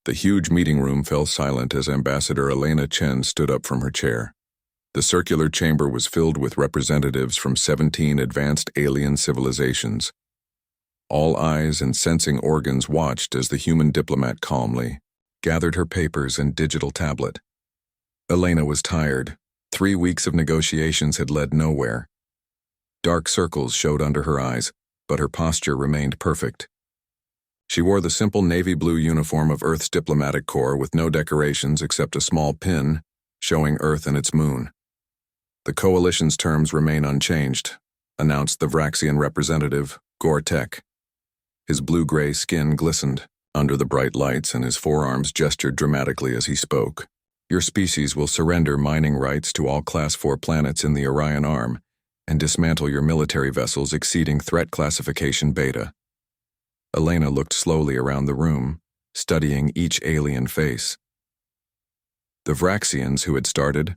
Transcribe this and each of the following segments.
The huge meeting room fell silent as Ambassador Elena Chen stood up from her chair. The circular chamber was filled with representatives from 17 advanced alien civilizations. All eyes and sensing organs watched as the human diplomat calmly gathered her papers and digital tablet. Elena was tired. 3 weeks of negotiations had led nowhere. Dark circles showed under her eyes, but her posture remained perfect. She wore the simple navy blue uniform of Earth's diplomatic corps with no decorations except a small pin showing Earth and its moon. The coalition's terms remain unchanged, announced the Vraxian representative, Gore-Tek. His blue-gray skin glistened under the bright lights and his forearms gestured dramatically as he spoke. Your species will surrender mining rights to all Class 4 planets in the Orion Arm and dismantle your military vessels exceeding threat classification Beta. Elena looked slowly around the room, studying each alien face. The Vraxians who had started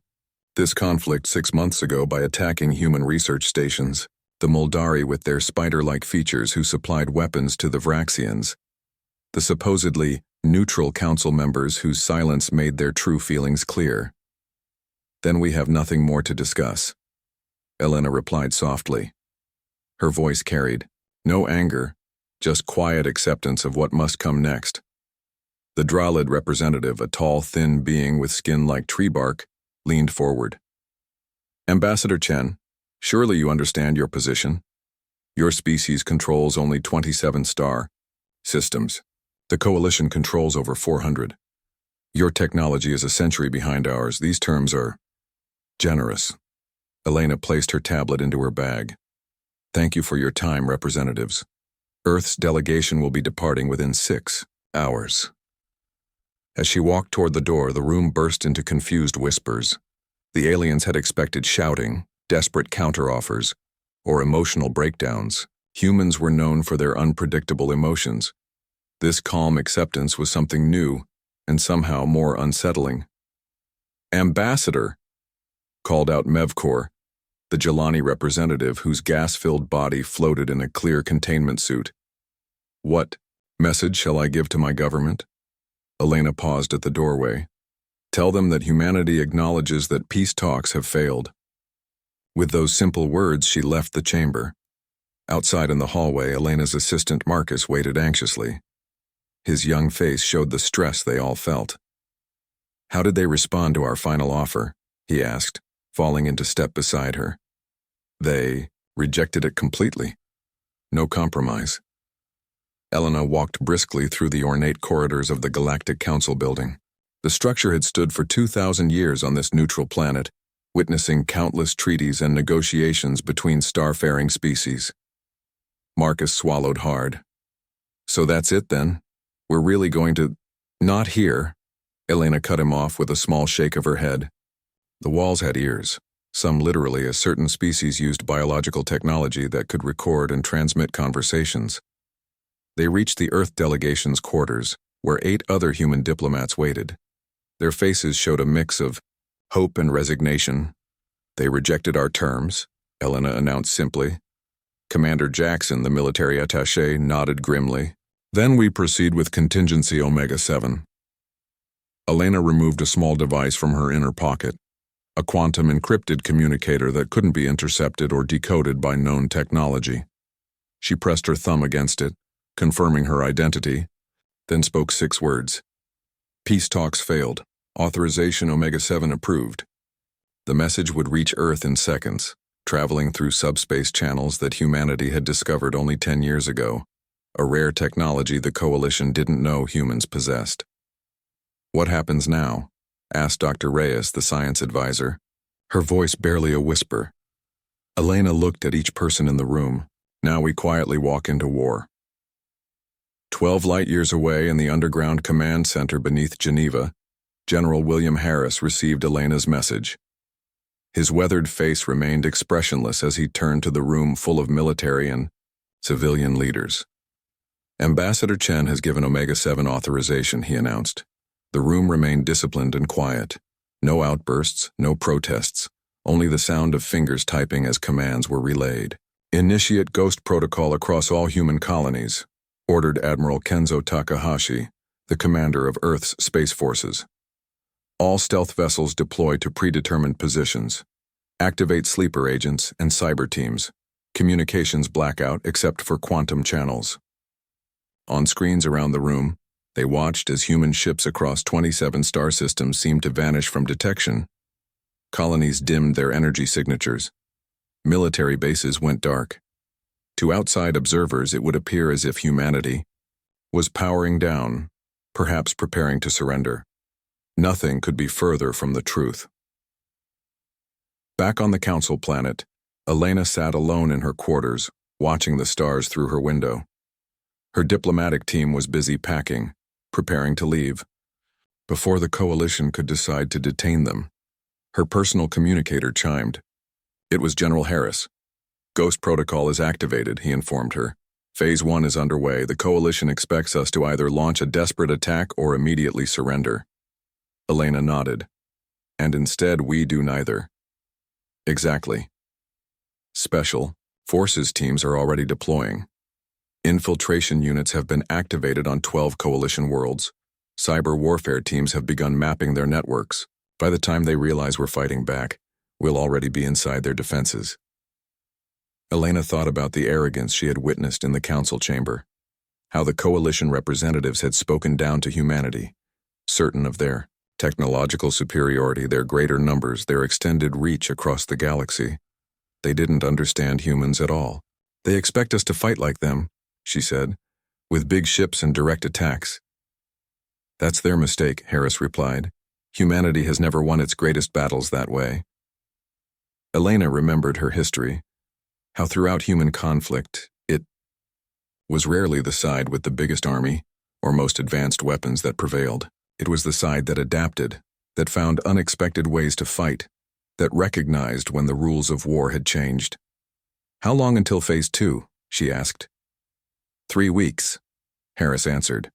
this conflict 6 months ago by attacking human research stations, the Muldari with their spider-like features who supplied weapons to the Vraxians, the supposedly neutral council members whose silence made their true feelings clear. Then we have nothing more to discuss, Elena replied softly. Her voice carried no anger, just quiet acceptance of what must come next. The Dralid representative, a tall, thin being with skin like tree bark, leaned forward. Ambassador Chen, surely you understand your position. Your species controls only 27 star systems. The coalition controls over 400. Your technology is a century behind ours. These terms are generous. Elena placed her tablet into her bag. Thank you for your time, representatives. Earth's delegation will be departing within 6 hours. As she walked toward the door, the room burst into confused whispers. The aliens had expected shouting, desperate counteroffers, or emotional breakdowns. Humans were known for their unpredictable emotions. This calm acceptance was something new and somehow more unsettling. Ambassador, called out Mevkor, the Jelani representative whose gas-filled body floated in a clear containment suit. What message shall I give to my government? Elena paused at the doorway. Tell them that humanity acknowledges that peace talks have failed. With those simple words, she left the chamber. Outside in the hallway, Elena's assistant Marcus waited anxiously. His young face showed the stress they all felt. How did they respond to our final offer? He asked, falling into step beside her. They rejected it completely. No compromise. Elena walked briskly through the ornate corridors of the Galactic Council building. The structure had stood for 2,000 years on this neutral planet, witnessing countless treaties and negotiations between starfaring species. Marcus swallowed hard. So that's it then? We're really going to— Not here. Elena cut him off with a small shake of her head. The walls had ears. Some literally, a certain species used biological technology that could record and transmit conversations. They reached the Earth delegation's quarters, where 8 other human diplomats waited. Their faces showed a mix of hope and resignation. They rejected our terms, Elena announced simply. Commander Jackson, the military attaché, nodded grimly. Then we proceed with contingency Omega-7. Elena removed a small device from her inner pocket, a quantum encrypted communicator that couldn't be intercepted or decoded by known technology. She pressed her thumb against it, confirming her identity, then spoke 6 words. Peace talks failed. Authorization Omega-7 approved. The message would reach Earth in seconds, traveling through subspace channels that humanity had discovered only 10 years ago, a rare technology the Coalition didn't know humans possessed. What happens now? Asked Dr. Reyes, the science advisor, her voice barely a whisper. Elena looked at each person in the room. Now we quietly walk into war. 12 light-years away in the underground command center beneath Geneva, General William Harris received Elena's message. His weathered face remained expressionless as he turned to the room full of military and civilian leaders. Ambassador Chen has given Omega-7 authorization, he announced. The room remained disciplined and quiet. No outbursts, no protests, only the sound of fingers typing as commands were relayed. Initiate Ghost Protocol across all human colonies, ordered Admiral Kenzo Takahashi, the commander of Earth's space forces. All stealth vessels deploy to predetermined positions. Activate sleeper agents and cyber teams. Communications blackout except for quantum channels. On screens around the room, they watched as human ships across 27 star systems seemed to vanish from detection. Colonies dimmed their energy signatures. Military bases went dark. To outside observers, it would appear as if humanity was powering down, perhaps preparing to surrender. Nothing could be further from the truth. Back on the council planet, Elena sat alone in her quarters, watching the stars through her window. Her diplomatic team was busy packing, preparing to leave. Before the coalition could decide to detain them, her personal communicator chimed. It was General Harris. Ghost Protocol is activated, he informed her. Phase 1 is underway. The coalition expects us to either launch a desperate attack or immediately surrender. Elena nodded. And instead, we do neither. Exactly. Special Forces teams are already deploying. Infiltration units have been activated on 12 coalition worlds. Cyber warfare teams have begun mapping their networks. By the time they realize we're fighting back, we'll already be inside their defenses. Elena thought about the arrogance she had witnessed in the council chamber, how the coalition representatives had spoken down to humanity, certain of their technological superiority, their greater numbers, their extended reach across the galaxy. They didn't understand humans at all. They expect us to fight like them, she said, with big ships and direct attacks. That's their mistake, Harris replied. Humanity has never won its greatest battles that way. Elena remembered her history, how throughout human conflict, it was rarely the side with the biggest army or most advanced weapons that prevailed. It was the side that adapted, that found unexpected ways to fight, that recognized when the rules of war had changed. How long until Phase 2? She asked. 3 weeks, Harris answered.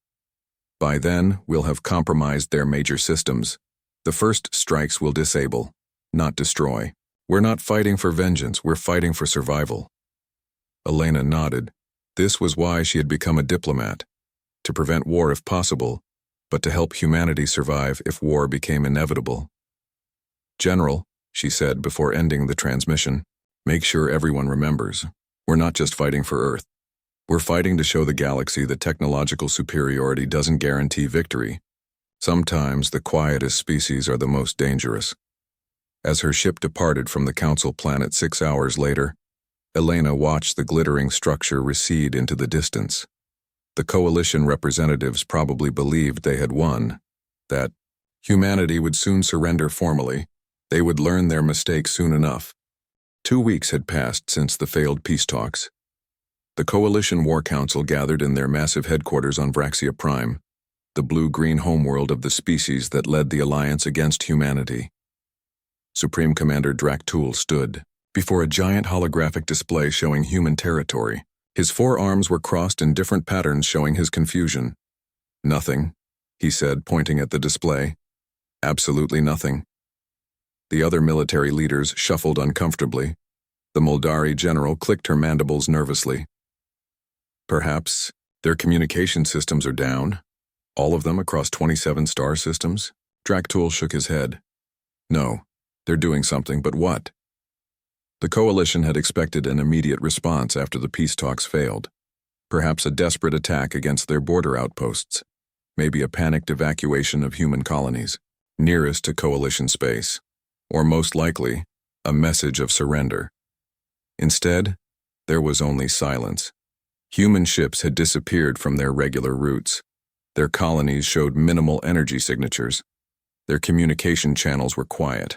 By then, we'll have compromised their major systems. The first strikes will disable, not destroy. We're not fighting for vengeance, we're fighting for survival. Elena nodded. This was why she had become a diplomat, to prevent war if possible, but to help humanity survive if war became inevitable. General, she said before ending the transmission, make sure everyone remembers. We're not just fighting for Earth. We're fighting to show the galaxy that technological superiority doesn't guarantee victory. Sometimes the quietest species are the most dangerous. As her ship departed from the council planet 6 hours later, Elena watched the glittering structure recede into the distance. The coalition representatives probably believed they had won, that humanity would soon surrender formally. They would learn their mistake soon enough. 2 weeks had passed since the failed peace talks. The Coalition War Council gathered in their massive headquarters on Vraxia Prime, the blue-green homeworld of the species that led the alliance against humanity. Supreme Commander Draktul stood before a giant holographic display showing human territory. His 4 arms were crossed in different patterns showing his confusion. Nothing, he said, pointing at the display. Absolutely nothing. The other military leaders shuffled uncomfortably. The Moldari general clicked her mandibles nervously. Perhaps their communication systems are down? All of them across 27 star systems? Draktul shook his head. No, they're doing something, but what? The coalition had expected an immediate response after the peace talks failed. Perhaps a desperate attack against their border outposts. Maybe a panicked evacuation of human colonies, nearest to coalition space. Or most likely, a message of surrender. Instead, there was only silence. Human ships had disappeared from their regular routes. Their colonies showed minimal energy signatures. Their communication channels were quiet.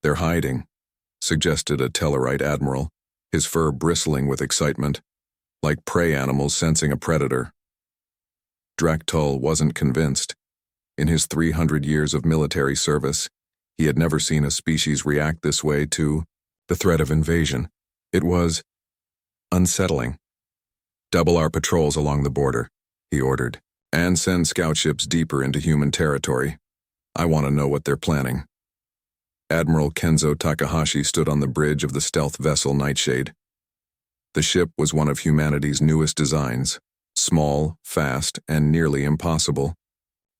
They're hiding, suggested a Tellarite admiral, his fur bristling with excitement, like prey animals sensing a predator. Draktul wasn't convinced. In his 300 years of military service, he had never seen a species react this way to the threat of invasion. It was unsettling. Double our patrols along the border, he ordered, and send scout ships deeper into human territory. I want to know what they're planning. Admiral Kenzo Takahashi stood on the bridge of the stealth vessel Nightshade. The ship was one of humanity's newest designs, small, fast, and nearly impossible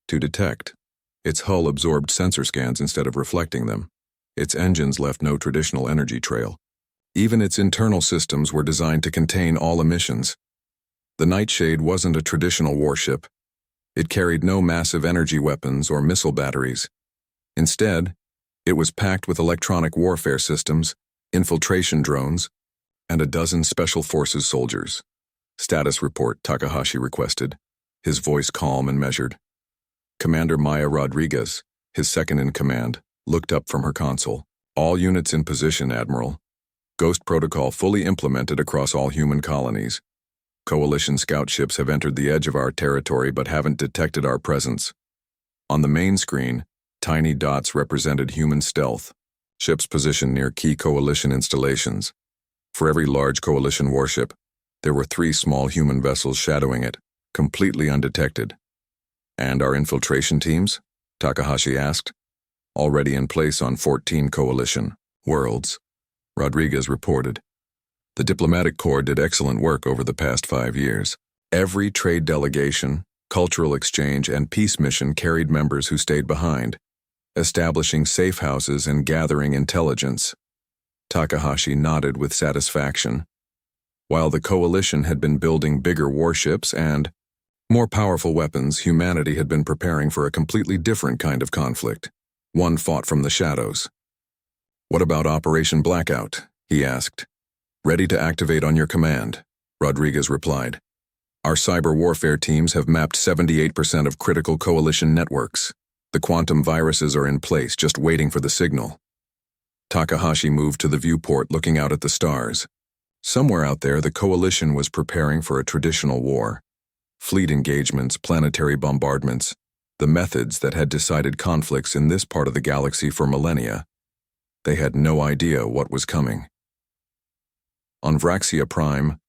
to detect. Its hull absorbed sensor scans instead of reflecting them. Its engines left no traditional energy trail. Even its internal systems were designed to contain all emissions. The Nightshade wasn't a traditional warship. It carried no massive energy weapons or missile batteries. Instead, it was packed with electronic warfare systems, infiltration drones, and a dozen Special Forces soldiers. "Status report," Takahashi requested, his voice calm and measured. Commander Maya Rodriguez, his second-in-command, looked up from her console. "All units in position, Admiral. Ghost protocol fully implemented across all human colonies. Coalition scout ships have entered the edge of our territory but haven't detected our presence." On the main screen, tiny dots represented human stealth, ships positioned near key Coalition installations. For every large Coalition warship, there were 3 small human vessels shadowing it, completely undetected. "And our infiltration teams?" Takahashi asked. "Already in place on 14 Coalition worlds," Rodriguez reported. "The diplomatic corps did excellent work over the past 5 years. Every trade delegation, cultural exchange, and peace mission carried members who stayed behind, establishing safe houses and gathering intelligence." Takahashi nodded with satisfaction. While the Coalition had been building bigger warships and more powerful weapons, humanity had been preparing for a completely different kind of conflict, one fought from the shadows. "What about Operation Blackout?" he asked. "Ready to activate on your command," Rodriguez replied. "Our cyber warfare teams have mapped 78% of critical Coalition networks. The quantum viruses are in place, just waiting for the signal." Takahashi moved to the viewport, looking out at the stars. Somewhere out there, the Coalition was preparing for a traditional war. Fleet engagements, planetary bombardments, the methods that had decided conflicts in this part of the galaxy for millennia. They had no idea what was coming. On Vraxia Prime,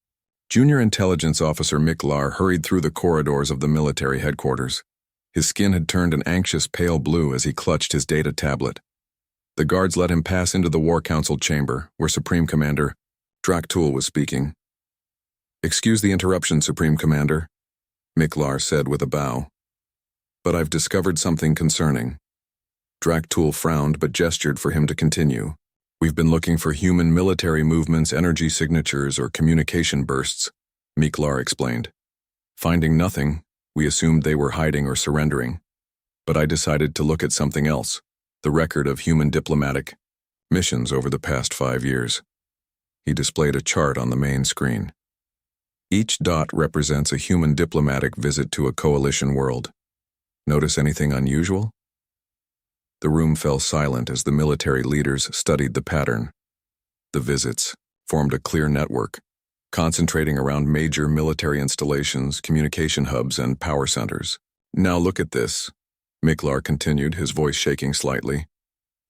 Junior Intelligence Officer Miklar hurried through the corridors of the military headquarters. His skin had turned an anxious pale blue as he clutched his data tablet. The guards let him pass into the War Council chamber, where Supreme Commander Draktul was speaking. "Excuse the interruption, Supreme Commander," Miklar said with a bow. "But I've discovered something concerning." Draktul frowned but gestured for him to continue. "We've been looking for human military movements, energy signatures, or communication bursts," Miklar explained. "Finding nothing, we assumed they were hiding or surrendering. But I decided to look at something else, the record of human diplomatic missions over the past 5 years." He displayed a chart on the main screen. Each dot represents a human diplomatic visit to a Coalition world. Notice anything unusual? The room fell silent as the military leaders studied the pattern. The visits formed a clear network, concentrating around major military installations, communication hubs, and power centers. "Now look at this," Miklar continued, his voice shaking slightly.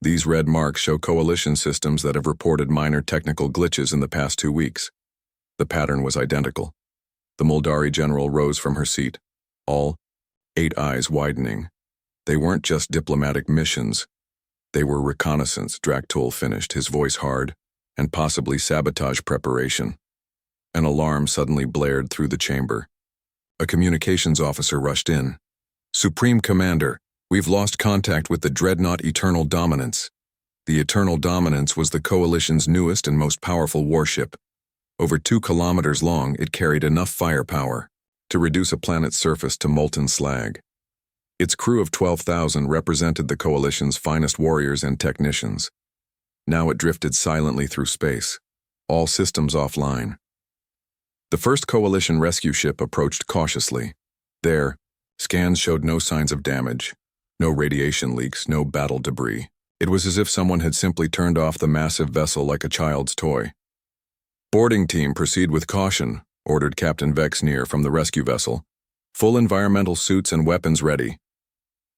"These red marks show Coalition systems that have reported minor technical glitches in the past 2 weeks. The pattern was identical." The Muldari general rose from her seat, all 8 eyes widening. "They weren't just diplomatic missions. They were reconnaissance," Draktul finished, his voice hard, "and possibly sabotage preparation." An alarm suddenly blared through the chamber. A communications officer rushed in. "Supreme Commander, we've lost contact with the Dreadnought Eternal Dominance." The Eternal Dominance was the Coalition's newest and most powerful warship. Over 2 kilometers long, it carried enough firepower to reduce a planet's surface to molten slag. Its crew of 12,000 represented the Coalition's finest warriors and technicians. Now it drifted silently through space, all systems offline. The first Coalition rescue ship approached cautiously. There, scans showed no signs of damage, no radiation leaks, no battle debris. It was as if someone had simply turned off the massive vessel like a child's toy. "Boarding team, proceed with caution," ordered Captain Vexneer from the rescue vessel. "Full environmental suits and weapons ready."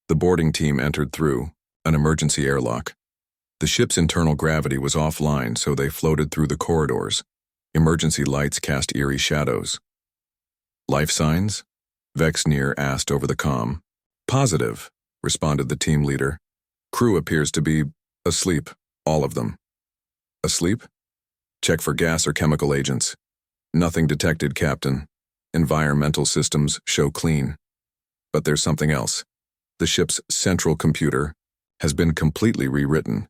The boarding team entered through an emergency airlock. The ship's internal gravity was offline, so they floated through the corridors. Emergency lights cast eerie shadows. "Life signs?" Vexneer asked over the comm. "Positive," responded the team leader. "Crew appears to be asleep, all of them." "Asleep? Check for gas or chemical agents." "Nothing detected, Captain." Environmental systems show clean. But there's something else. The ship's central computer has been completely rewritten.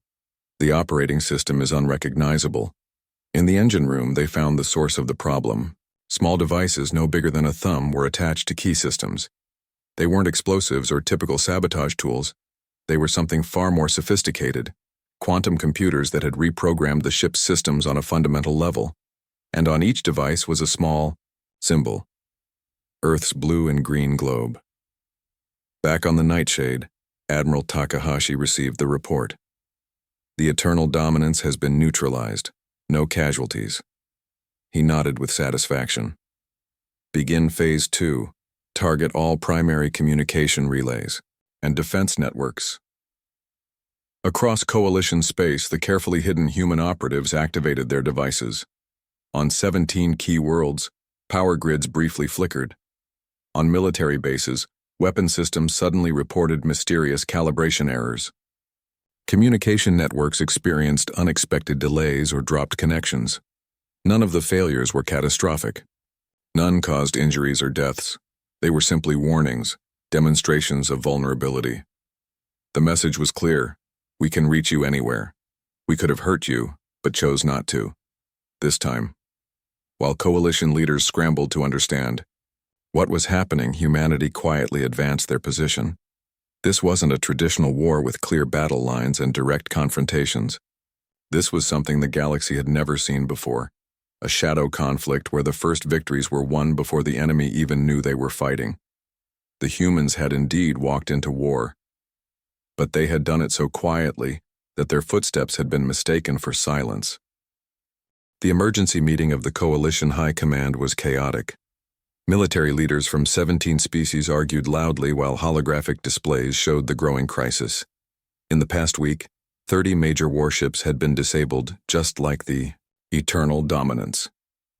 The operating system is unrecognizable. In the engine room, they found the source of the problem. Small devices no bigger than a thumb were attached to key systems. They weren't explosives or typical sabotage tools. They were something far more sophisticated, quantum computers that had reprogrammed the ship's systems on a fundamental level. And on each device was a small symbol, Earth's blue and green globe. Back on the Nightshade, Admiral Takahashi received the report. The eternal dominance has been neutralized. No casualties. He nodded with satisfaction. Begin Phase 2. Target all primary communication relays and defense networks. Across Coalition space, the carefully hidden human operatives activated their devices. On 17 key worlds, power grids briefly flickered. On military bases, weapon systems suddenly reported mysterious calibration errors. Communication networks experienced unexpected delays or dropped connections. None of the failures were catastrophic. None caused injuries or deaths. They were simply warnings, demonstrations of vulnerability. The message was clear. We can reach you anywhere. We could have hurt you, but chose not to. This time. While coalition leaders scrambled to understand what was happening, humanity quietly advanced their position. This wasn't a traditional war with clear battle lines and direct confrontations. This was something the galaxy had never seen before. A shadow conflict where the first victories were won before the enemy even knew they were fighting. The humans had indeed walked into war, but they had done it so quietly that their footsteps had been mistaken for silence. The emergency meeting of the Coalition High Command was chaotic. Military leaders from 17 species argued loudly while holographic displays showed the growing crisis. In the past week, 30 major warships had been disabled, just like the eternal dominance.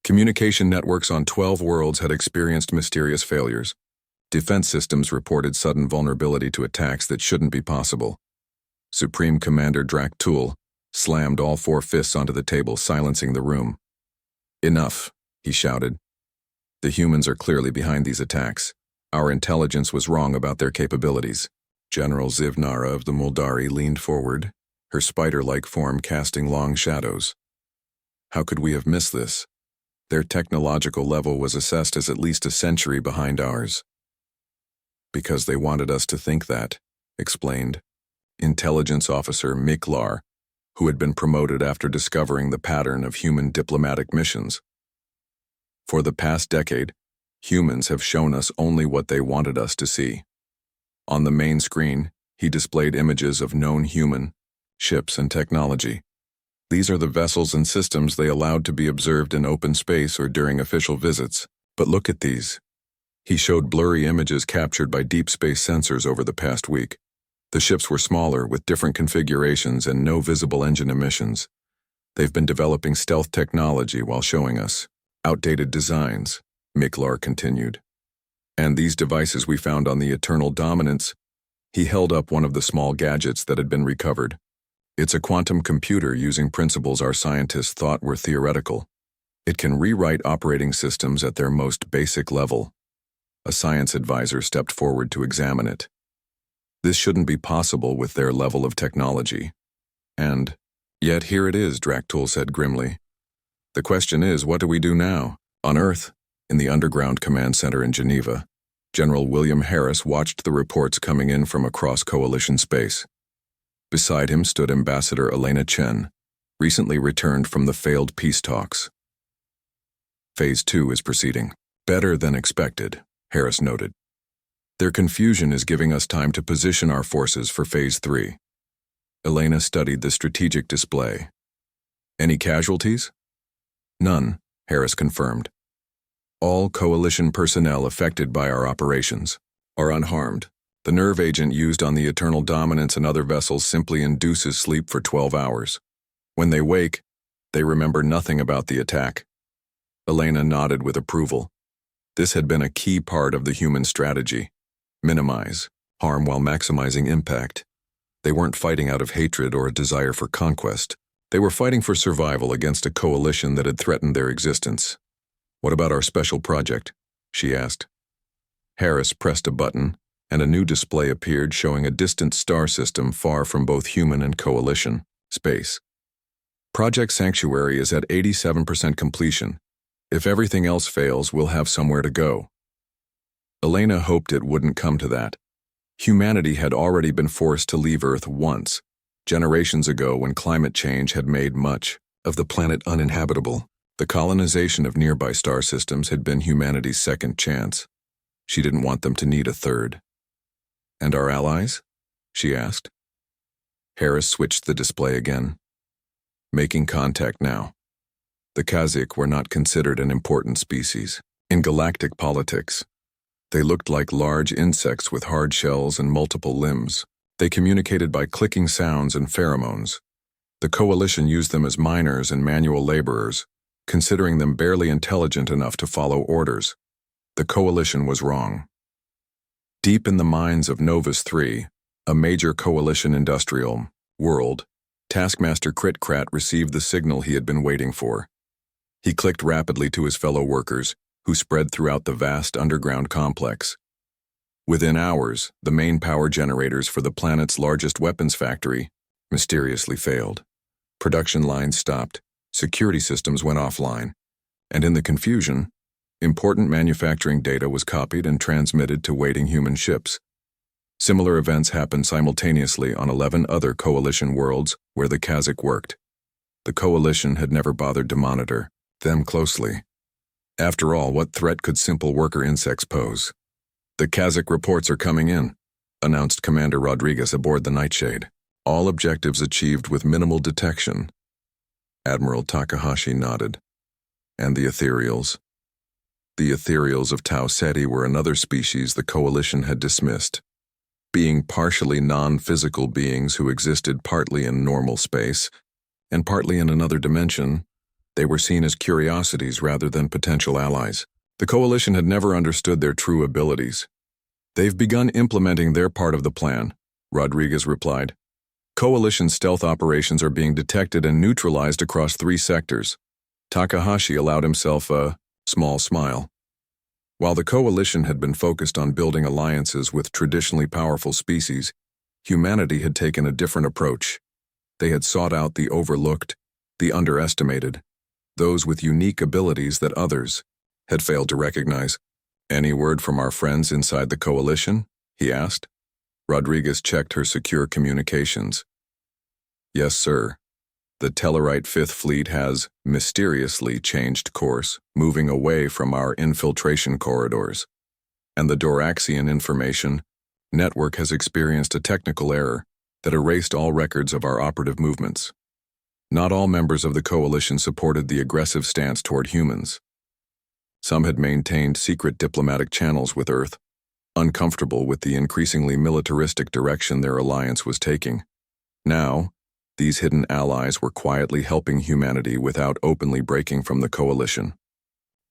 Communication networks on 12 worlds had experienced mysterious failures. Defense systems reported sudden vulnerability to attacks that shouldn't be possible. Supreme Commander Draktul slammed all four fists onto the table, silencing the room. "Enough," he shouted. "The humans are clearly behind these attacks. Our intelligence was wrong about their capabilities." General Zivnara of the Muldari leaned forward, her spider-like form casting long shadows. "How could we have missed this? Their technological level was assessed as at least a century behind ours." "Because they wanted us to think that," explained Intelligence Officer Miklar, who had been promoted after discovering the pattern of human diplomatic missions. "For the past decade, humans have shown us only what they wanted us to see." On the main screen, he displayed images of known human ships and technology. These are the vessels and systems they allowed to be observed in open space or during official visits. But look at these. He showed blurry images captured by deep space sensors over the past week. The ships were smaller, with different configurations and no visible engine emissions. They've been developing stealth technology while showing us outdated designs, Miklar continued. "And these devices we found on the Eternal Dominance," he held up one of the small gadgets that had been recovered. "It's a quantum computer using principles our scientists thought were theoretical. It can rewrite operating systems at their most basic level." A science advisor stepped forward to examine it. "This shouldn't be possible with their level of technology." "And yet here it is," Draktul said grimly. "The question is, what do we do now?" On Earth, in the Underground Command Center in Geneva, General William Harris watched the reports coming in from across Coalition space. Beside him stood Ambassador Elena Chen, recently returned from the failed peace talks. "Phase 2 is proceeding better than expected," Harris noted. "Their confusion is giving us time to position our forces for Phase 3. Elena studied the strategic display. "Any casualties?" "None," Harris confirmed. "All Coalition personnel affected by our operations are unharmed. The nerve agent used on the Eternal Dominance and other vessels simply induces sleep for 12 hours. When they wake, they remember nothing about the attack." Elena nodded with approval. This had been a key part of the human strategy. Minimize harm while maximizing impact. They weren't fighting out of hatred or a desire for conquest. They were fighting for survival against a coalition that had threatened their existence. "What about our special project?" she asked. Harris pressed a button, and a new display appeared showing a distant star system far from both human and coalition space. Project Sanctuary is at 87% completion. If everything else fails, we'll have somewhere to go. Elena hoped it wouldn't come to that. Humanity had already been forced to leave Earth once, generations ago when climate change had made much of the planet uninhabitable. The colonization of nearby star systems had been humanity's second chance. She didn't want them to need a third. And our allies? She asked. Harris switched the display again. Making contact now. The Kazakh were not considered an important species. In galactic politics, they looked like large insects with hard shells and multiple limbs. They communicated by clicking sounds and pheromones. The coalition used them as miners and manual laborers, considering them barely intelligent enough to follow orders. The coalition was wrong. Deep in the minds of Novus 3, a major coalition industrial world, Taskmaster Krit-Krat received the signal he had been waiting for. He clicked rapidly to his fellow workers, who spread throughout the vast underground complex. Within hours, the main power generators for the planet's largest weapons factory mysteriously failed. Production lines stopped, security systems went offline, and in the confusion, important manufacturing data was copied and transmitted to waiting human ships. Similar events happened simultaneously on 11 other coalition worlds where the Kazakh worked. The coalition had never bothered to monitor them closely. After all, what threat could simple worker insects pose? The Kazakh reports are coming in, announced Commander Rodriguez aboard the Nightshade. All objectives achieved with minimal detection. Admiral Takahashi nodded. And the ethereals? The ethereals of Tau Ceti were another species the coalition had dismissed. Being partially non-physical beings who existed partly in normal space and partly in another dimension, they were seen as curiosities rather than potential allies. The coalition had never understood their true abilities. They've begun implementing their part of the plan, Rodriguez replied. Coalition stealth operations are being detected and neutralized across 3 sectors. Takahashi allowed himself a small smile. While the coalition had been focused on building alliances with traditionally powerful species, humanity had taken a different approach. They had sought out the overlooked, the underestimated, those with unique abilities that others had failed to recognize. Any word from our friends inside the coalition? He asked. Rodriguez checked her secure communications. Yes, sir. The Tellarite Fifth Fleet has mysteriously changed course, moving away from our infiltration corridors. And the Doraxian information network has experienced a technical error that erased all records of our operative movements. Not all members of the coalition supported the aggressive stance toward humans. Some had maintained secret diplomatic channels with Earth, uncomfortable with the increasingly militaristic direction their alliance was taking. Now, these hidden allies were quietly helping humanity without openly breaking from the coalition.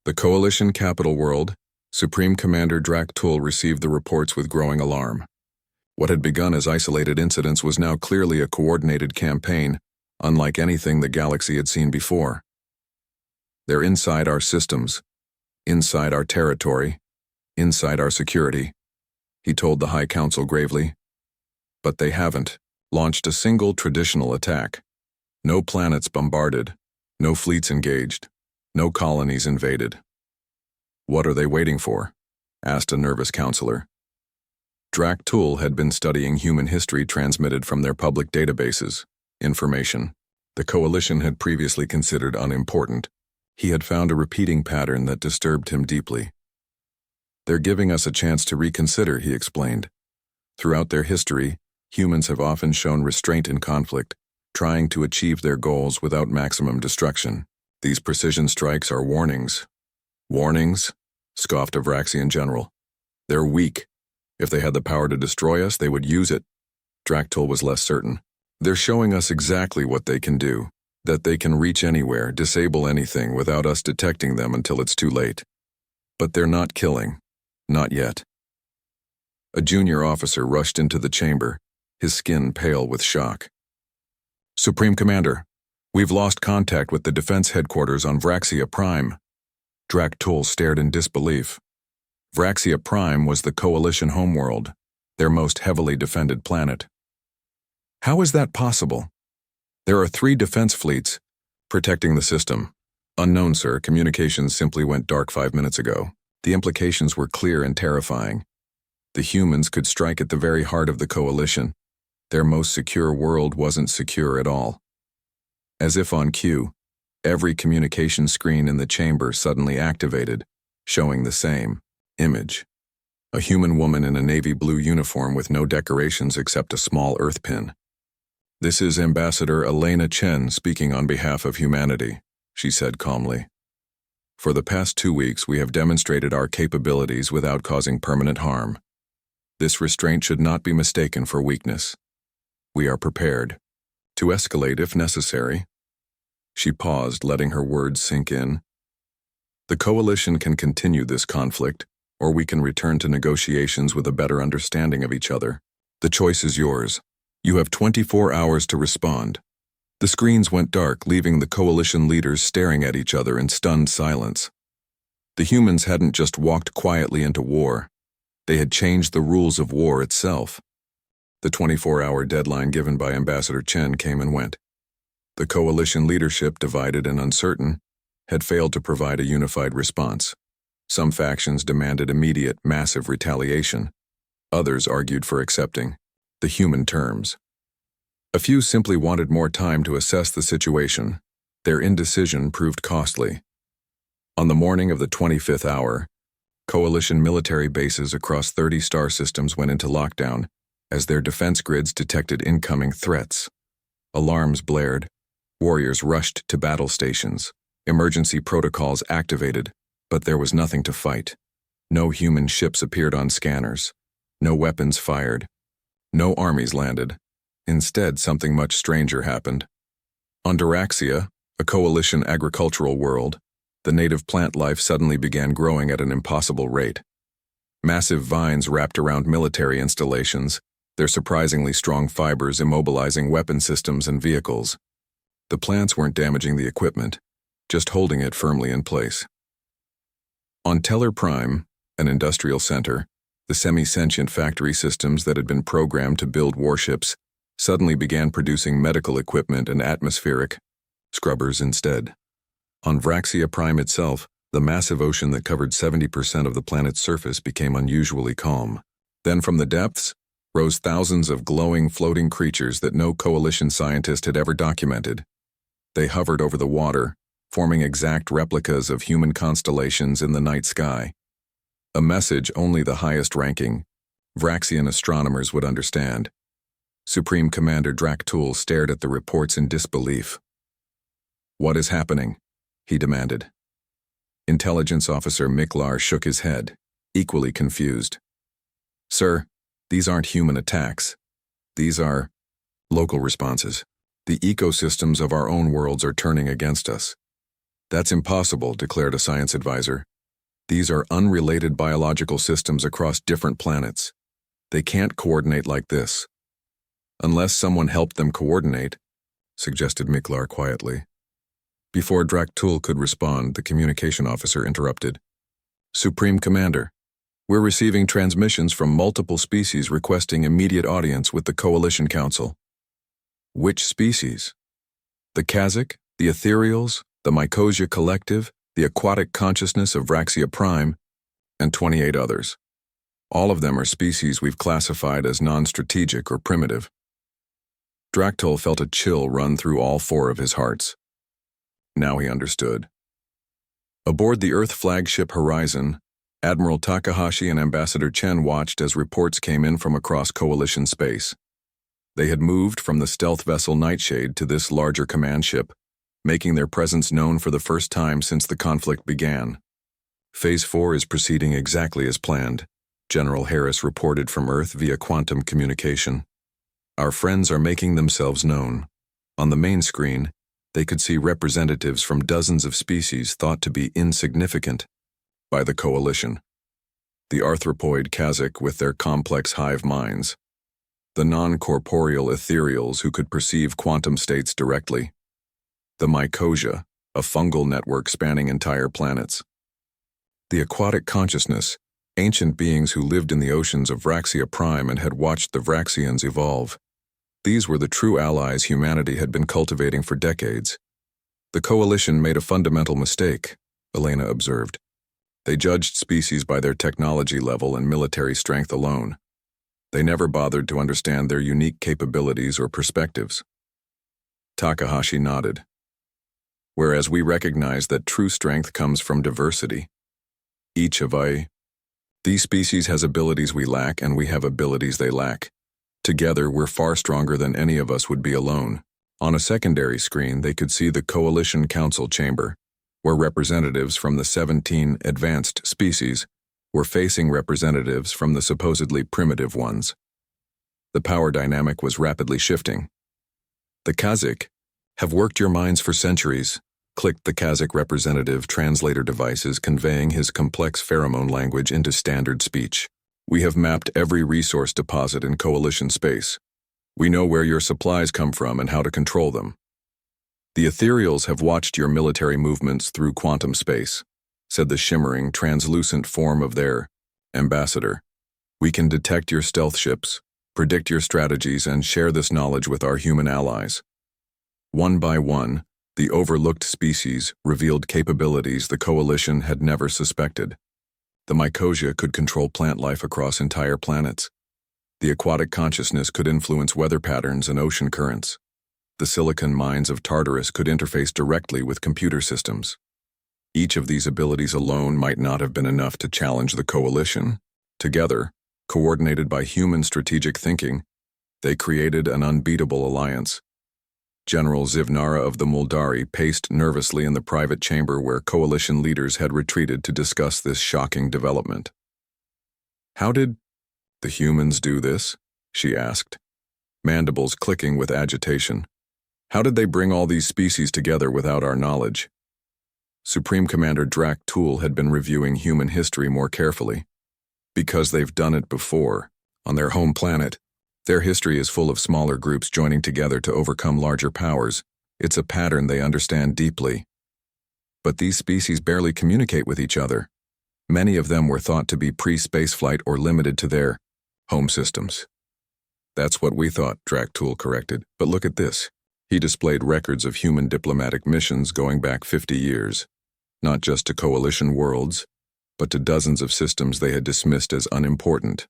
The coalition capital world, Supreme Commander Draktul received the reports with growing alarm. What had begun as isolated incidents was now clearly a coordinated campaign, unlike anything the galaxy had seen before. They're inside our systems, inside our territory, inside our security, he told the High Council gravely. But they haven't launched a single traditional attack. No planets bombarded, no fleets engaged, no colonies invaded. What are they waiting for? Asked a nervous counselor. Draktul had been studying human history transmitted from their public databases. Information the coalition had previously considered unimportant. He had found a repeating pattern that disturbed him deeply. They're giving us a chance to reconsider, he explained. Throughout their history, humans have often shown restraint in conflict, trying to achieve their goals without maximum destruction. These precision strikes are warnings. Warnings? Scoffed a Vraxian general. They're weak. If they had the power to destroy us, they would use it. Draktul was less certain. They're showing us exactly what they can do, that they can reach anywhere, disable anything without us detecting them until it's too late. But they're not killing. Not yet. A junior officer rushed into the chamber, his skin pale with shock. Supreme Commander, we've lost contact with the defense headquarters on Vraxia Prime. Draktul stared in disbelief. Vraxia Prime was the Coalition homeworld, their most heavily defended planet. How is that possible? There are 3 defense fleets protecting the system. Unknown, sir. Communications simply went dark 5 minutes ago. The implications were clear and terrifying. The humans could strike at the very heart of the Coalition. Their most secure world wasn't secure at all. As if on cue, every communication screen in the chamber suddenly activated, showing the same image. A human woman in a navy blue uniform with no decorations except a small earth pin. "This is Ambassador Elena Chen speaking on behalf of humanity," she said calmly. "For the past 2 weeks, we have demonstrated our capabilities without causing permanent harm. This restraint should not be mistaken for weakness. We are prepared to escalate if necessary." She paused, letting her words sink in. "The Coalition can continue this conflict, or we can return to negotiations with a better understanding of each other. The choice is yours. You have 24 hours to respond." The screens went dark, leaving the Coalition leaders staring at each other in stunned silence. The humans hadn't just walked quietly into war. They had changed the rules of war itself. The 24-hour deadline given by Ambassador Chen came and went. The Coalition leadership, divided and uncertain, had failed to provide a unified response. Some factions demanded immediate, massive retaliation. Others argued for accepting the human terms. A few simply wanted more time to assess the situation. Their indecision proved costly. On the morning of the 25th hour, Coalition military bases across 30 star systems went into lockdown as their defense grids detected incoming threats. Alarms blared. Warriors rushed to battle stations. Emergency protocols activated, but there was nothing to fight. No human ships appeared on scanners. No weapons fired. No armies landed. Instead, something much stranger happened. On Daraxia, a Coalition agricultural world, the native plant life suddenly began growing at an impossible rate. Massive vines wrapped around military installations, their surprisingly strong fibers immobilizing weapon systems and vehicles. The plants weren't damaging the equipment, just holding it firmly in place. On Teller Prime, an industrial center, the semi-sentient factory systems that had been programmed to build warships suddenly began producing medical equipment and atmospheric scrubbers instead. On Vraxia Prime itself, the massive ocean that covered 70% of the planet's surface became unusually calm. Then from the depths rose thousands of glowing, floating creatures that no Coalition scientist had ever documented. They hovered over the water, forming exact replicas of human constellations in the night sky. A message only the highest-ranking Vraxian astronomers would understand. Supreme Commander Draktul stared at the reports in disbelief. "What is happening?" he demanded. Intelligence Officer Miklar shook his head, equally confused. "Sir, these aren't human attacks. These are local responses. The ecosystems of our own worlds are turning against us." "That's impossible," declared a science advisor. "These are unrelated biological systems across different planets. They can't coordinate like this." "Unless someone helped them coordinate," suggested Miklar quietly. Before Draktul could respond, the communication officer interrupted. "Supreme Commander, we're receiving transmissions from multiple species requesting immediate audience with the Coalition Council." "Which species?" "The Kazakh, the Ethereals, the Mycosia Collective, the Aquatic Consciousness of Vraxia Prime, and 28 others. All of them are species we've classified as non-strategic or primitive." Draktul felt a chill run through all 4 of his hearts. Now he understood. Aboard the Earth flagship Horizon, Admiral Takahashi and Ambassador Chen watched as reports came in from across Coalition space. They had moved from the stealth vessel Nightshade to this larger command ship, making their presence known for the first time since the conflict began. "Phase 4 is proceeding exactly as planned," General Harris reported from Earth via quantum communication. "Our friends are making themselves known." On the main screen, they could see representatives from dozens of species thought to be insignificant by the Coalition. The arthropoid Kazakh with their complex hive minds. The non-corporeal ethereals who could perceive quantum states directly. The Mycosia, a fungal network spanning entire planets. The aquatic consciousness, ancient beings who lived in the oceans of Vraxia Prime and had watched the Vraxians evolve. These were the true allies humanity had been cultivating for decades. The Coalition made a fundamental mistake, Elena observed. They judged species by their technology level and military strength alone. They never bothered to understand their unique capabilities or perspectives. Takahashi nodded. Whereas we recognize that true strength comes from diversity. These species has abilities we lack and we have abilities they lack. Together, we're far stronger than any of us would be alone. On a secondary screen, they could see the Coalition Council chamber, where representatives from the 17 advanced species were facing representatives from the supposedly primitive ones. The power dynamic was rapidly shifting. The Kazakh have worked your minds for centuries, clicked the Kazakh representative translator devices conveying his complex pheromone language into standard speech. We have mapped every resource deposit in Coalition space. We know where your supplies come from and how to control them. The ethereals have watched your military movements through quantum space, said the shimmering, translucent form of their ambassador. We can detect your stealth ships, predict your strategies, and share this knowledge with our human allies. One by one, the overlooked species revealed capabilities the Coalition had never suspected. The Mycosia could control plant life across entire planets. The aquatic consciousness could influence weather patterns and ocean currents. The silicon mines of Tartarus could interface directly with computer systems. Each of these abilities alone might not have been enough to challenge the Coalition. Together, coordinated by human strategic thinking, they created an unbeatable alliance. General Zivnara of the Muldari paced nervously in the private chamber where Coalition leaders had retreated to discuss this shocking development. How did the humans do this? She asked, mandibles clicking with agitation. How did they bring all these species together without our knowledge? Supreme Commander Drak Tool had been reviewing human history more carefully. Because they've done it before, on their home planet. Their history is full of smaller groups joining together to overcome larger powers. It's a pattern they understand deeply. But these species barely communicate with each other. Many of them were thought to be pre-spaceflight or limited to their home systems. That's what we thought, Drak Tool corrected, but look at this. He displayed records of human diplomatic missions going back 50 years, not just to Coalition worlds, but to dozens of systems they had dismissed as unimportant.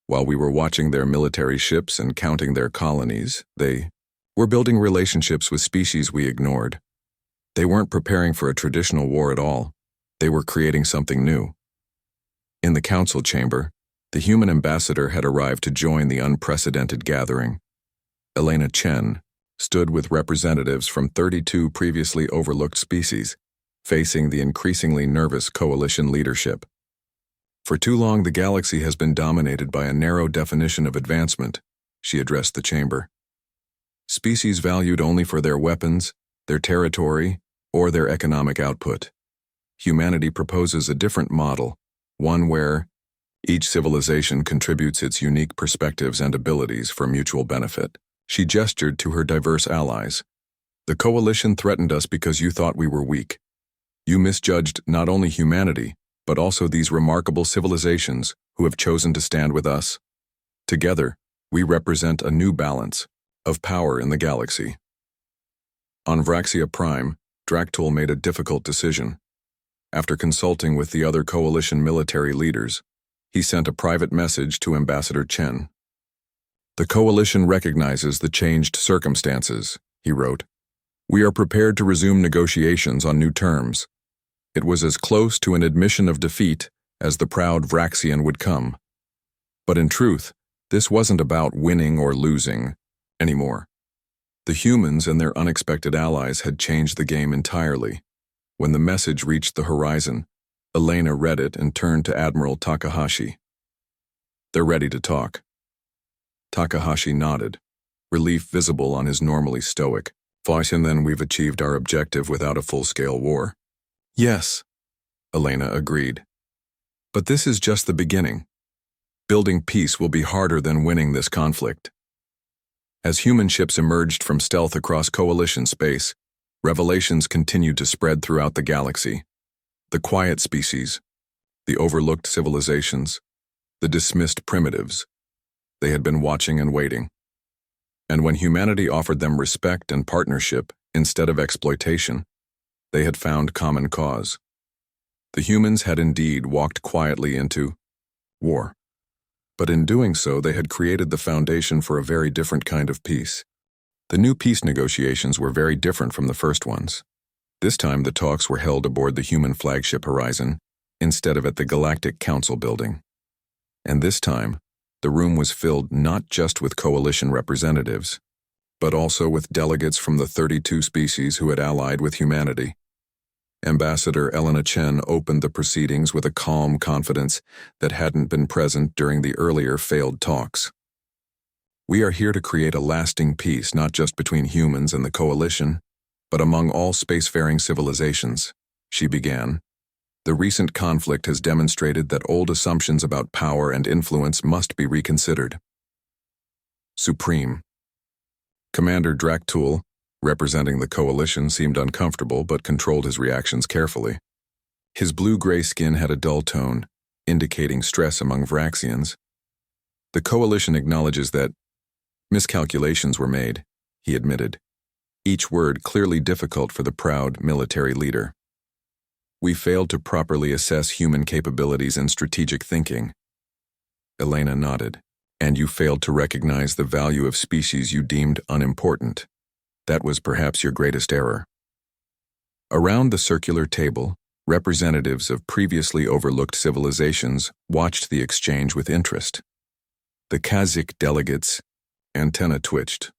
While we were watching their military ships and counting their colonies, they were building relationships with species we ignored. They weren't preparing for a traditional war at all. They were creating something new. In the council chamber, the human ambassador had arrived to join the unprecedented gathering. Elena Chen stood with representatives from 32 previously overlooked species, facing the increasingly nervous Coalition leadership. For too long, the galaxy has been dominated by a narrow definition of advancement, she addressed the chamber. Species valued only for their weapons, their territory, or their economic output. Humanity proposes a different model, one where each civilization contributes its unique perspectives and abilities for mutual benefit. She gestured to her diverse allies. The Coalition threatened us because you thought we were weak. You misjudged not only humanity, but also these remarkable civilizations who have chosen to stand with us. Together, we represent a new balance of power in the galaxy. On Vraxia Prime, Draktul made a difficult decision. After consulting with the other Coalition military leaders, he sent a private message to Ambassador Chen. The Coalition recognizes the changed circumstances, he wrote. We are prepared to resume negotiations on new terms. It was as close to an admission of defeat as the proud Vraxian would come. But in truth, this wasn't about winning or losing anymore. The humans and their unexpected allies had changed the game entirely. When the message reached the horizon, Elena read it and turned to Admiral Takahashi. They're ready to talk. Takahashi nodded, relief visible on his normally stoic face, and then we've achieved our objective without a full-scale war. Yes, Elena agreed. But this is just the beginning. Building peace will be harder than winning this conflict. As human ships emerged from stealth across Coalition space, revelations continued to spread throughout the galaxy. The quiet species, The overlooked civilizations, the dismissed primitives. They had been watching and waiting. And when humanity offered them respect and partnership instead of exploitation, they had found common cause. The humans had indeed walked quietly into war. But in doing so, they had created the foundation for a very different kind of peace. The new peace negotiations were very different from the first ones. This time, the talks were held aboard the human flagship Horizon instead of at the Galactic Council building. And this time, the room was filled not just with coalition representatives, but also with delegates from the 32 species who had allied with humanity. Ambassador Elena Chen opened the proceedings with a calm confidence that hadn't been present during the earlier failed talks. We are here to create a lasting peace not just between humans and the coalition, but among all spacefaring civilizations, she began. The recent conflict has demonstrated that old assumptions about power and influence must be reconsidered. Supreme. Commander Draktul, representing the coalition, seemed uncomfortable but controlled his reactions carefully. His blue-gray skin had a dull tone, indicating stress among Vraxians. The coalition acknowledges that miscalculations were made, he admitted, each word clearly difficult for the proud military leader. We failed to properly assess human capabilities and strategic thinking. Elena nodded. And you failed to recognize the value of species you deemed unimportant. That was perhaps your greatest error. Around the circular table, representatives of previously overlooked civilizations watched the exchange with interest. The Kazakh delegates' antennae twitched.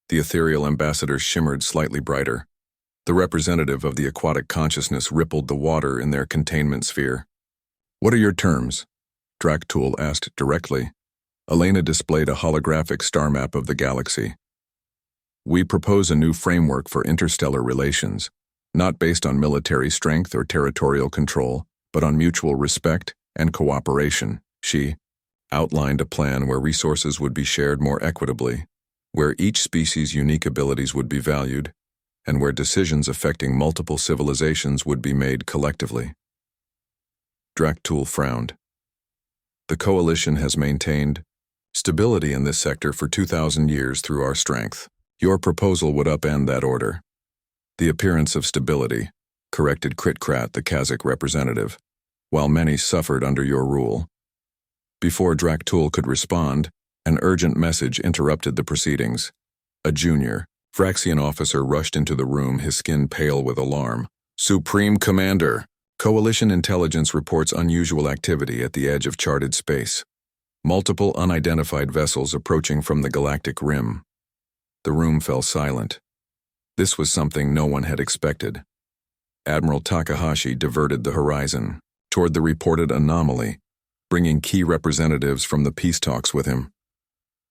The ethereal ambassador shimmered slightly brighter. The representative of the aquatic consciousness rippled the water in their containment sphere. What are your terms? Draktul asked directly. Elena displayed a holographic star map of the galaxy. We propose a new framework for interstellar relations, not based on military strength or territorial control, but on mutual respect and cooperation. She outlined a plan where resources would be shared more equitably, where each species' unique abilities would be valued, and where decisions affecting multiple civilizations would be made collectively. Draktul frowned. The coalition has maintained stability in this sector for 2,000 years through our strength. Your proposal would upend that order. The appearance of stability, corrected Kritkrat, the Kazakh representative, while many suffered under your rule. Before Draktul could respond, an urgent message interrupted the proceedings. A junior, Vraxian officer rushed into the room, his skin pale with alarm. Supreme Commander, Coalition intelligence reports unusual activity at the edge of charted space. Multiple unidentified vessels approaching from the galactic rim. The room fell silent. This was something no one had expected. Admiral Takahashi diverted the horizon toward the reported anomaly, bringing key representatives from the peace talks with him.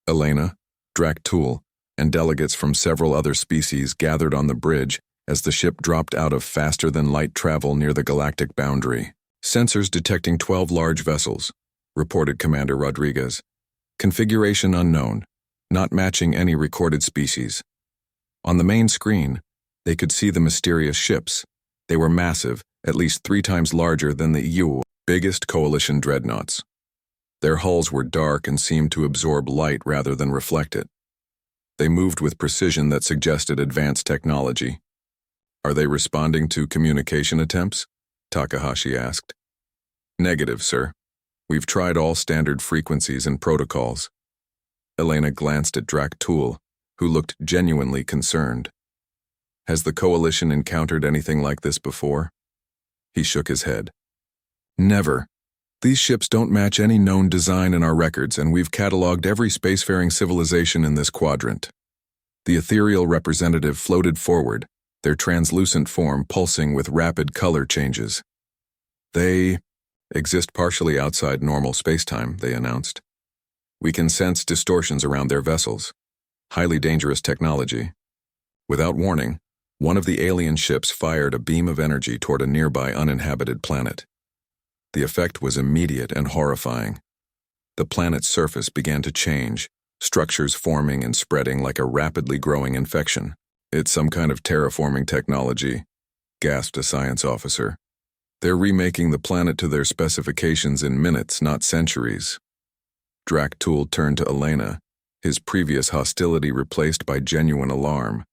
Elena, Draktul, and delegates from several other species gathered on the bridge as the ship dropped out of faster-than-light travel near the galactic boundary. Sensors detecting 12 large vessels, reported Commander Rodriguez. Configuration unknown, not matching any recorded species. On the main screen, they could see the mysterious ships. They were massive, at least 3 times larger than the EU, biggest coalition dreadnoughts. Their hulls were dark and seemed to absorb light rather than reflect it. They moved with precision that suggested advanced technology. Are they responding to communication attempts? Takahashi asked. Negative, sir. We've tried all standard frequencies and protocols. Elena glanced at Draktul, who looked genuinely concerned. Has the coalition encountered anything like this before? He shook his head. Never. These ships don't match any known design in our records, and we've cataloged every spacefaring civilization in this quadrant. The ethereal representative floated forward, their translucent form pulsing with rapid color changes. They exist partially outside normal spacetime, they announced. We can sense distortions around their vessels. Highly dangerous technology. Without warning, one of the alien ships fired a beam of energy toward a nearby uninhabited planet. The effect was immediate and horrifying. The planet's surface began to change, structures forming and spreading like a rapidly growing infection. It's some kind of terraforming technology, gasped a science officer. They're remaking the planet to their specifications in minutes, not centuries. Draktul turned to Elena, his previous hostility replaced by genuine alarm.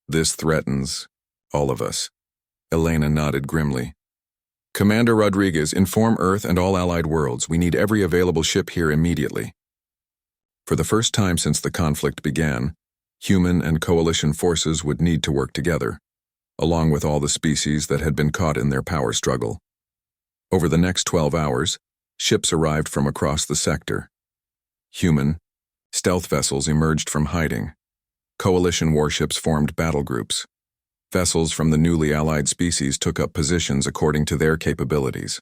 This threatens all of us. Elena nodded grimly. Commander Rodriguez, inform Earth and all allied worlds. We need every available ship here immediately. For the first time since the conflict began, human and coalition forces would need to work together, along with all the species that had been caught in their power struggle. Over the next 12 hours, ships arrived from across the sector. Human, stealth vessels emerged from hiding. Coalition warships formed battle groups. Vessels from the newly allied species took up positions according to their capabilities.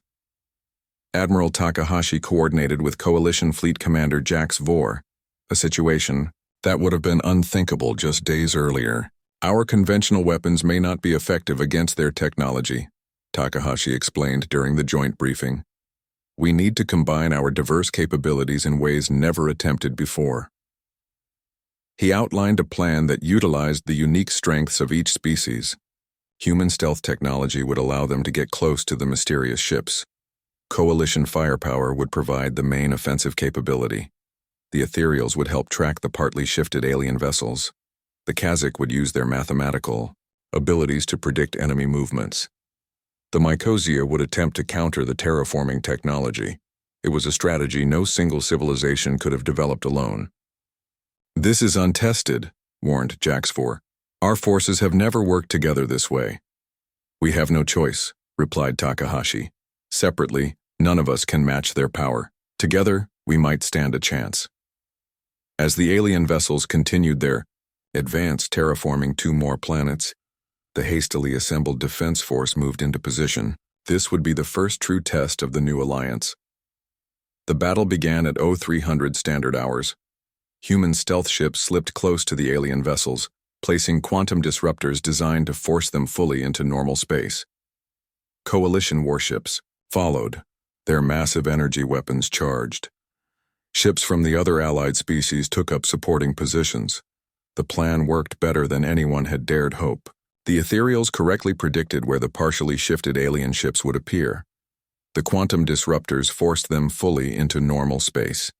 Admiral Takahashi coordinated with Coalition Fleet Commander Jax Vor, a situation that would have been unthinkable just days earlier. Our conventional weapons may not be effective against their technology, Takahashi explained during the joint briefing. We need to combine our diverse capabilities in ways never attempted before. He outlined a plan that utilized the unique strengths of each species. Human stealth technology would allow them to get close to the mysterious ships. Coalition firepower would provide the main offensive capability. The ethereals would help track the partly shifted alien vessels. The Kazakh would use their mathematical abilities to predict enemy movements. The Mycosia would attempt to counter the terraforming technology. It was a strategy no single civilization could have developed alone. This is untested, warned Jax Vor. Our forces have never worked together this way. We have no choice, replied Takahashi. Separately, none of us can match their power. Together, we might stand a chance. As the alien vessels continued their advance terraforming 2 more planets, the hastily assembled defense force moved into position. This would be the first true test of the new alliance. The battle began at 0300 standard hours. Human stealth ships slipped close to the alien vessels, placing quantum disruptors designed to force them fully into normal space. Coalition warships followed, their massive energy weapons charged. Ships from the other allied species took up supporting positions. The plan worked better than anyone had dared hope. The ethereals correctly predicted where the partially shifted alien ships would appear. The quantum disruptors forced them fully into normal space.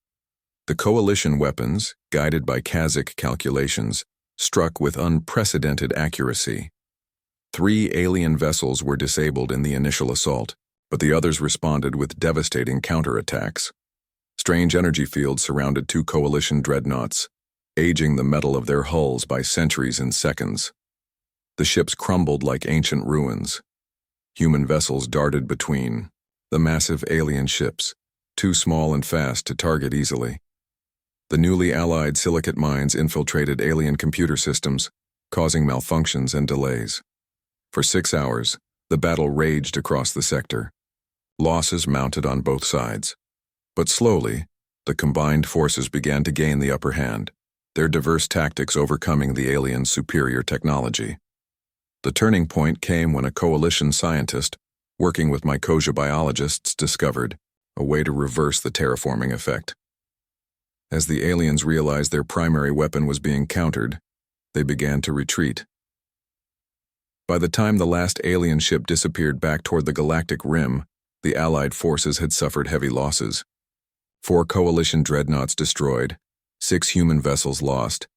The coalition weapons, guided by Kazakh calculations, struck with unprecedented accuracy. 3 alien vessels were disabled in the initial assault, but the others responded with devastating counterattacks. Strange energy fields surrounded 2 coalition dreadnoughts, aging the metal of their hulls by centuries in seconds. The ships crumbled like ancient ruins. Human vessels darted between the massive alien ships, too small and fast to target easily. The newly allied silicate mines infiltrated alien computer systems, causing malfunctions and delays. For 6 hours, the battle raged across the sector. Losses mounted on both sides. But slowly, the combined forces began to gain the upper hand, their diverse tactics overcoming the aliens' superior technology. The turning point came when a coalition scientist, working with Mycosia biologists, discovered a way to reverse the terraforming effect. As the aliens realized their primary weapon was being countered, they began to retreat. By the time the last alien ship disappeared back toward the galactic rim, the Allied forces had suffered heavy losses. 4 coalition dreadnoughts destroyed, 6 human vessels lost,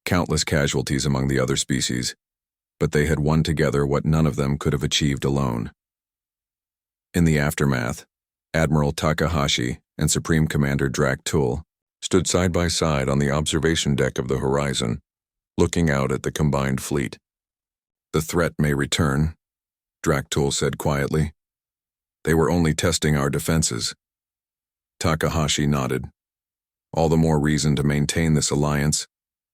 countless casualties among the other species, but they had won together what none of them could have achieved alone. In the aftermath, Admiral Takahashi and Supreme Commander Draktul stood side by side on the observation deck of the horizon, looking out at the combined fleet. The threat may return, Draktul said quietly. They were only testing our defenses. Takahashi nodded. All the more reason to maintain this alliance,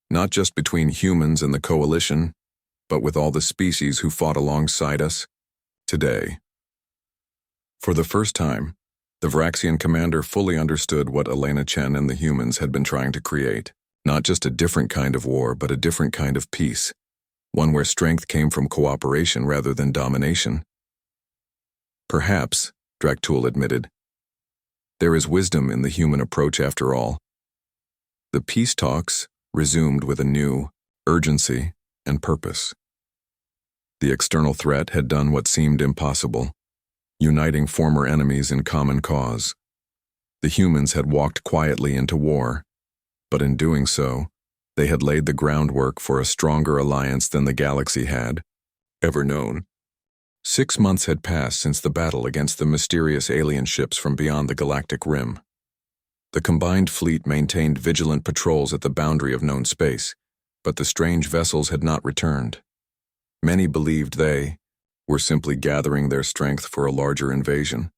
not just between humans and the coalition, but with all the species who fought alongside us today. For the first time, the Vraxian commander fully understood what Elena Chen and the humans had been trying to create. Not just a different kind of war, but a different kind of peace. One where strength came from cooperation rather than domination. Perhaps, Draktul admitted, there is wisdom in the human approach after all. The peace talks resumed with a new urgency and purpose. The external threat had done what seemed impossible. uniting former enemies in common cause. The humans had walked quietly into war, but in doing so, they had laid the groundwork for a stronger alliance than the galaxy had ever known. 6 months had passed since the battle against the mysterious alien ships from beyond the galactic rim. The combined fleet maintained vigilant patrols at the boundary of known space, but the strange vessels had not returned. Many believed they were simply gathering their strength for a larger invasion.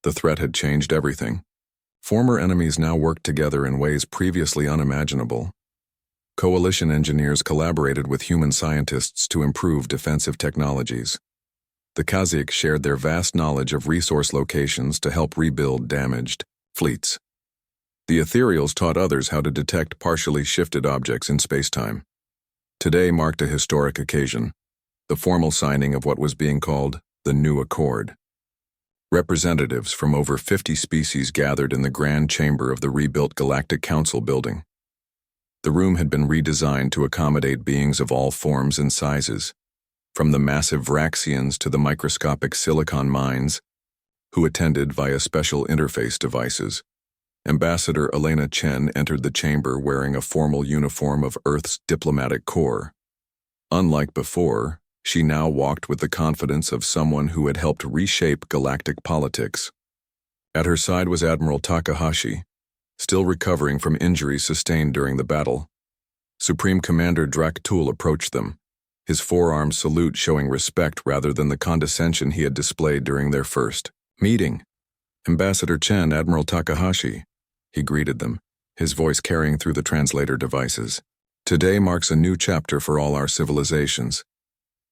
The threat had changed everything. Former enemies now worked together in ways previously unimaginable. Coalition engineers collaborated with human scientists to improve defensive technologies. The Kazakh shared their vast knowledge of resource locations to help rebuild damaged fleets. The Ethereals taught others how to detect partially shifted objects in spacetime. Today marked a historic occasion, the formal signing of what was being called the New Accord. Representatives from over 50 species gathered in the grand chamber of the rebuilt Galactic Council building. The room had been redesigned to accommodate beings of all forms and sizes, from the massive Vraxians to the microscopic silicon minds, who attended via special interface devices. Ambassador Elena Chen entered the chamber wearing a formal uniform of Earth's diplomatic corps. Unlike before, she now walked with the confidence of someone who had helped reshape galactic politics. At her side was Admiral Takahashi, still recovering from injuries sustained during the battle. Supreme Commander Draktul approached them, his forearm salute showing respect rather than the condescension he had displayed during their first meeting. Ambassador Chen, Admiral Takahashi, he greeted them, his voice carrying through the translator devices. Today marks a new chapter for all our civilizations.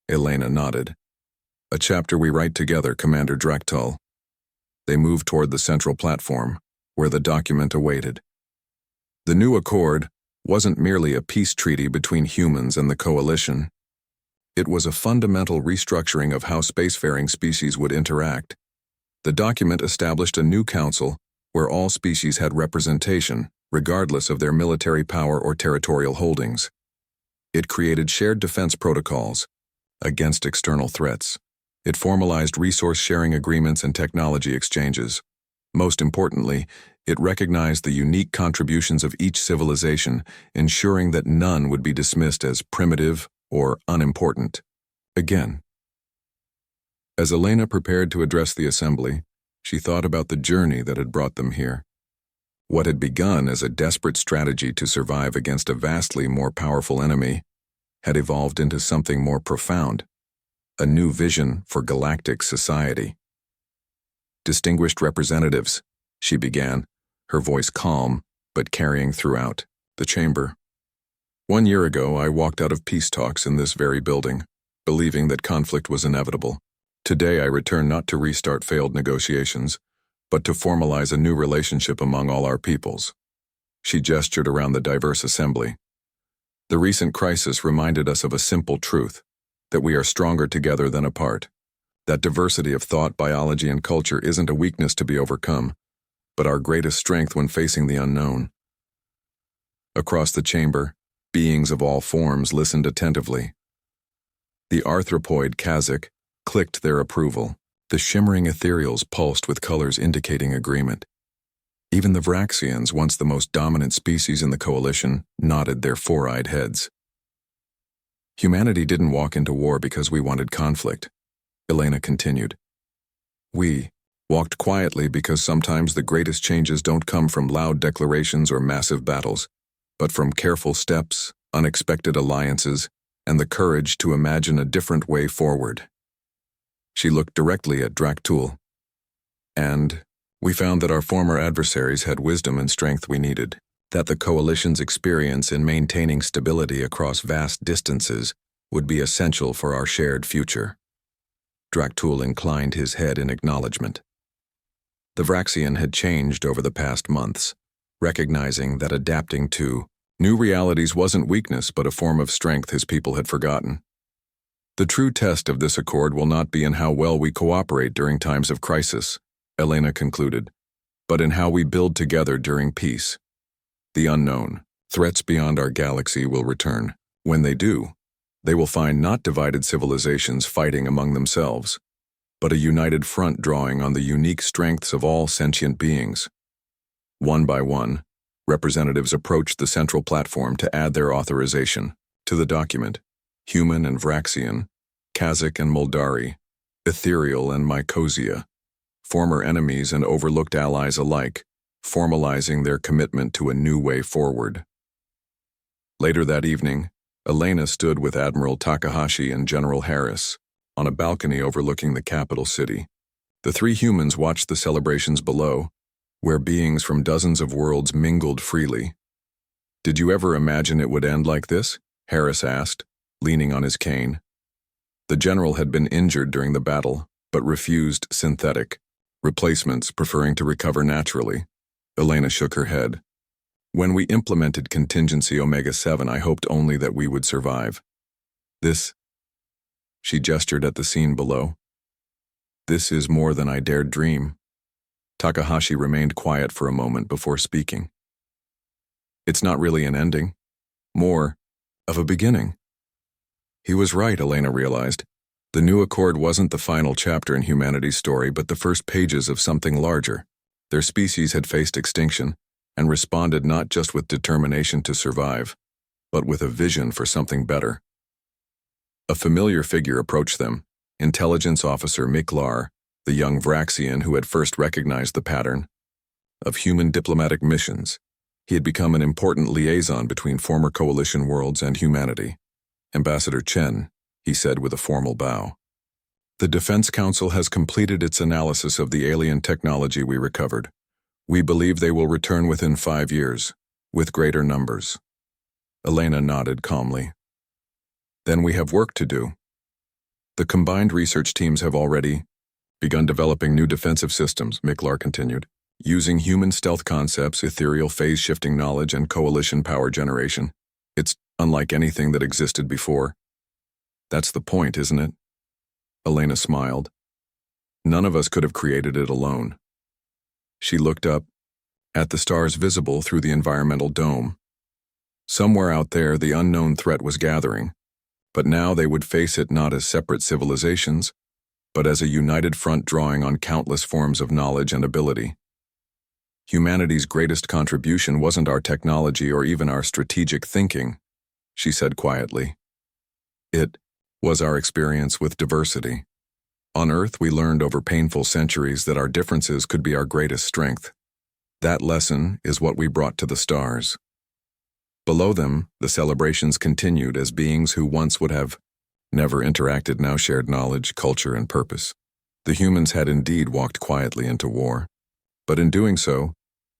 Elena nodded. A chapter we write together, Commander Draktul. They moved toward the central platform, where the document awaited. The new accord wasn't merely a peace treaty between humans and the Coalition. It was a fundamental restructuring of how spacefaring species would interact. The document established a new council where all species had representation, regardless of their military power or territorial holdings. It created shared defense protocols against external threats. It formalized resource-sharing agreements and technology exchanges. Most importantly, it recognized the unique contributions of each civilization, ensuring that none would be dismissed as primitive or unimportant. Again. As Elena prepared to address the assembly, she thought about the journey that had brought them here. What had begun as a desperate strategy to survive against a vastly more powerful enemy had evolved into something more profound, a new vision for galactic society. Distinguished representatives, she began, her voice calm but carrying throughout the chamber. 1 year ago, I walked out of peace talks in this very building, believing that conflict was inevitable. Today, I return not to restart failed negotiations, but to formalize a new relationship among all our peoples. She gestured around the diverse assembly. The recent crisis reminded us of a simple truth, that we are stronger together than apart. That diversity of thought, biology, and culture isn't a weakness to be overcome, but our greatest strength when facing the unknown. Across the chamber, beings of all forms listened attentively. The arthropoid Kazakh clicked their approval. The shimmering ethereals pulsed with colors indicating agreement. Even the Vraxians, once the most dominant species in the Coalition, nodded their four-eyed heads. Humanity didn't walk into war because we wanted conflict, Elena continued. We walked quietly because sometimes the greatest changes don't come from loud declarations or massive battles, but from careful steps, unexpected alliances, and the courage to imagine a different way forward. She looked directly at Draktul. And we found that our former adversaries had wisdom and strength we needed, that the Coalition's experience in maintaining stability across vast distances would be essential for our shared future. Draktul inclined his head in acknowledgement. The Vraxian had changed over the past months, recognizing that adapting to new realities wasn't weakness but a form of strength his people had forgotten. The true test of this accord will not be in how well we cooperate during times of crisis, Elena concluded, but in how we build together during peace. The unknown, threats beyond our galaxy will return. When they do, they will find not divided civilizations fighting among themselves, but a united front drawing on the unique strengths of all sentient beings. One by one, representatives approached the central platform to add their authorization to the document. Human and Vraxian, Kazakh and Moldari, Ethereal and Mycosia, former enemies and overlooked allies alike, formalizing their commitment to a new way forward. Later that evening, Elena stood with Admiral Takahashi and General Harris on a balcony overlooking the capital city. The three humans watched the celebrations below, where beings from dozens of worlds mingled freely. "Did you ever imagine it would end like this?" Harris asked, leaning on his cane. The general had been injured during the battle, but refused synthetic replacements, preferring to recover naturally. Elena shook her head. "When we implemented contingency Omega-7, I hoped only that we would survive. This," she gestured at the scene below, "this is more than I dared dream." Takahashi remained quiet for a moment before speaking. "It's not really an ending. More of a beginning." He was right, Elena realized. The new accord wasn't the final chapter in humanity's story, but the first pages of something larger. Their species had faced extinction and responded not just with determination to survive, but with a vision for something better. A familiar figure approached them, Intelligence Officer Miklar, the young Vraxian who had first recognized the pattern of human diplomatic missions. He had become an important liaison between former coalition worlds and humanity. "Ambassador Chen," he said with a formal bow. "The Defense Council has completed its analysis of the alien technology we recovered. We believe they will return within 5 years, with greater numbers." Elena nodded calmly. "Then we have work to do. The combined research teams have already begun developing new defensive systems," Miklar continued, "using human stealth concepts, ethereal phase-shifting knowledge, and coalition power generation. It's unlike anything that existed before." "That's the point, isn't it?" Elena smiled. "None of us could have created it alone." She looked up at the stars visible through the environmental dome. Somewhere out there, the unknown threat was gathering, but now they would face it not as separate civilizations, but as a united front drawing on countless forms of knowledge and ability. "Humanity's greatest contribution wasn't our technology or even our strategic thinking," she said quietly. "It was our experience with diversity. On Earth, we learned over painful centuries that our differences could be our greatest strength. That lesson is what we brought to the stars." Below them, the celebrations continued as beings who once would have never interacted now shared knowledge, culture, and purpose. The humans had indeed walked quietly into war, but in doing so,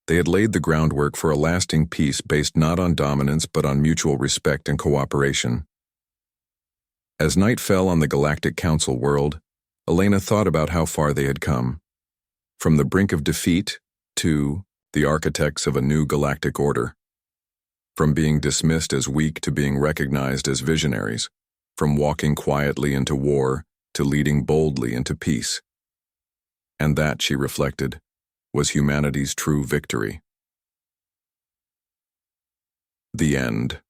they had laid the groundwork for a lasting peace based not on dominance but on mutual respect and cooperation. As night fell on the Galactic Council world, Elena thought about how far they had come. From the brink of defeat to the architects of a new galactic order. From being dismissed as weak to being recognized as visionaries. From walking quietly into war to leading boldly into peace. And that, she reflected, was humanity's true victory. The end.